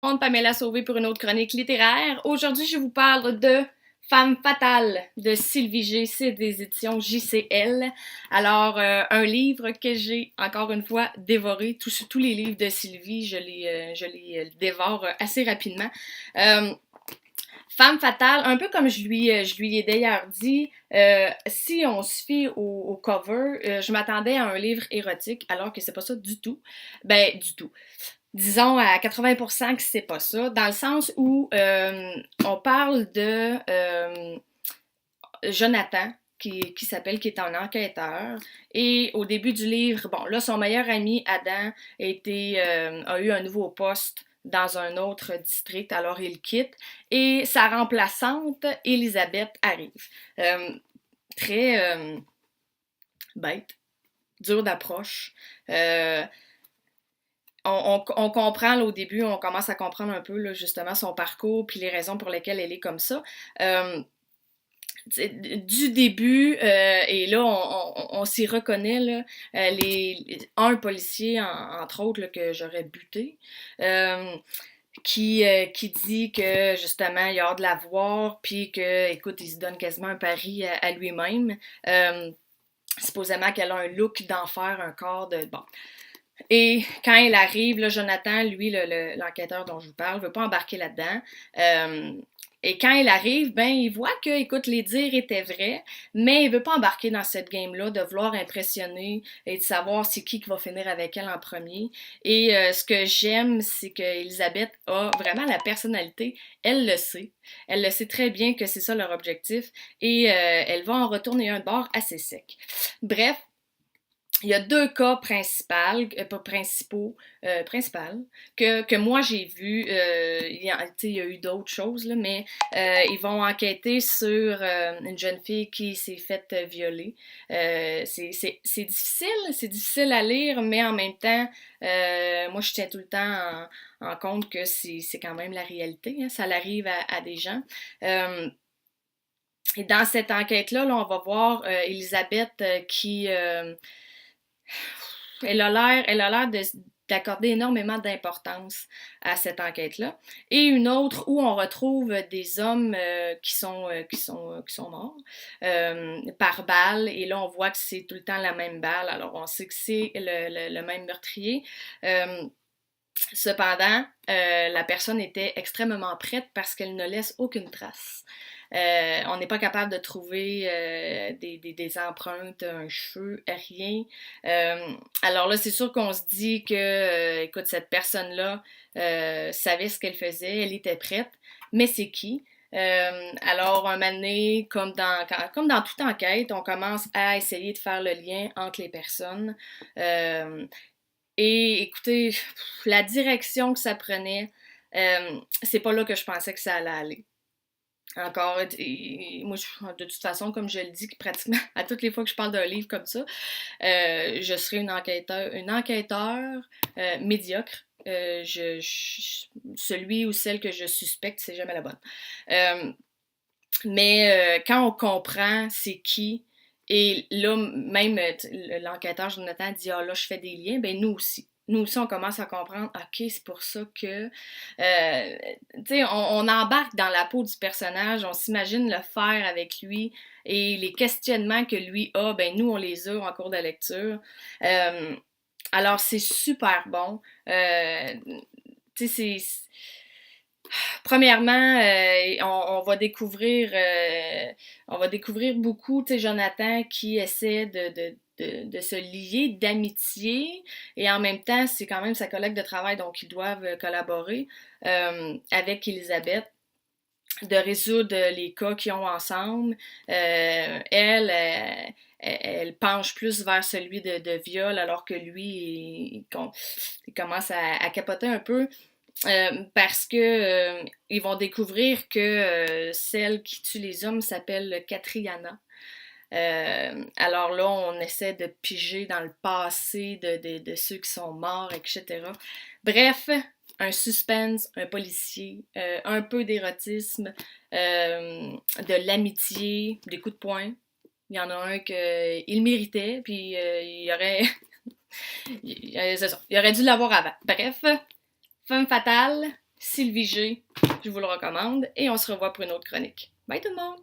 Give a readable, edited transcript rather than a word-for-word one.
Pamela Sauvé pour une autre chronique littéraire. Aujourd'hui, je vous parle de Femme fatale de Sylvie G. C'est des éditions JCL. Alors, un livre que j'ai encore une fois dévoré. Tous les livres de Sylvie, je les dévore assez rapidement. Femme fatale, un peu comme je lui ai d'ailleurs dit, si on se fie au cover, je m'attendais à un livre érotique, alors que c'est pas ça du tout. Ben, du tout. Disons à 80% que c'est pas ça, dans le sens où on parle de Jonathan, qui est un enquêteur. Et au début du livre, bon, là, son meilleur ami, Adam, a eu un nouveau poste dans un autre district, alors il quitte. Et sa remplaçante, Elisabeth, arrive. Euh, Très bête, dure d'approche. On comprend là, au début, on commence à comprendre un peu là, justement son parcours puis les raisons pour lesquelles elle est comme ça. Du début, et là, on s'y reconnaît, là, un policier, entre autres, là, que j'aurais buté, euh, qui dit que, justement, il a hâte de la voir, puis que, écoute, il se donne quasiment un pari à lui-même. Supposément qu'elle a un look d'enfer, un corps de... Bon. Et quand il arrive, là, Jonathan, lui, l'enquêteur dont je vous parle, veut pas embarquer là-dedans. Euh, et quand il arrive, ben, il voit que, écoute, les dires étaient vrais, mais il veut pas embarquer dans cette game-là, de vouloir impressionner et de savoir c'est qui va finir avec elle en premier. Et ce que j'aime, c'est que Elisabeth a vraiment la personnalité. Elle le sait. Elle le sait très bien que c'est ça leur objectif. Et elle va en retourner un de bord assez sec. Bref, il y a deux cas principaux, que moi j'ai vu. Il y a eu d'autres choses, là, mais ils vont enquêter sur une jeune fille qui s'est faite violer. C'est difficile à lire, mais en même temps, moi je tiens tout le temps en compte que c'est quand même la réalité, hein, ça l'arrive à des gens. Et dans cette enquête-là, là, on va voir Elisabeth qui d'accorder énormément d'importance à cette enquête-là. Et une autre où on retrouve des hommes qui sont morts par balle. Et là, on voit que c'est tout le temps la même balle. Alors, on sait que c'est le même meurtrier. Euh, Cependant, la personne était extrêmement prête parce qu'elle ne laisse aucune trace. On n'est pas capable de trouver des empreintes, un cheveu, rien. Alors là, c'est sûr qu'on se dit que, écoute, cette personne-là savait ce qu'elle faisait, elle était prête, mais c'est qui? Alors, un moment donné, comme dans toute enquête, on commence à essayer de faire le lien entre les personnes. Euh, et écoutez, la direction que ça prenait, c'est pas là que je pensais que ça allait aller. Encore, moi, de toute façon, comme je le dis pratiquement à toutes les fois que je parle d'un livre comme ça, je serai une enquêteur médiocre. Celui ou celle que je suspecte, c'est jamais la bonne. Euh, mais quand on comprend c'est qui, et là, même l'enquêteur Jonathan dit ah là, je fais des liens, ben nous aussi. Nous aussi, on commence à comprendre, ok, c'est pour ça que, tu sais, on embarque dans la peau du personnage, on s'imagine le faire avec lui, et les questionnements que lui a, ben nous, on les a en cours de lecture. Euh, alors, c'est super bon. Tu sais, premièrement, on va découvrir beaucoup, tu sais, Jonathan qui essaie de se lier d'amitié et en même temps, c'est quand même sa collègue de travail, donc ils doivent collaborer avec Elisabeth de résoudre les cas qu'ils ont ensemble. Elle penche plus vers celui de viol alors que lui, il commence à capoter un peu. Parce que ils vont découvrir que celle qui tue les hommes s'appelle Catriana. Alors là, on essaie de piger dans le passé de ceux qui sont morts, etc. Bref, un suspense, un policier, un peu d'érotisme, de l'amitié, des coups de poing. Il y en a un qu'il méritait, puis il aurait... c'est ça, il aurait dû l'avoir avant. Bref, Femme fatale, Sylvie G, je vous le recommande, et on se revoit pour une autre chronique. Bye tout le monde!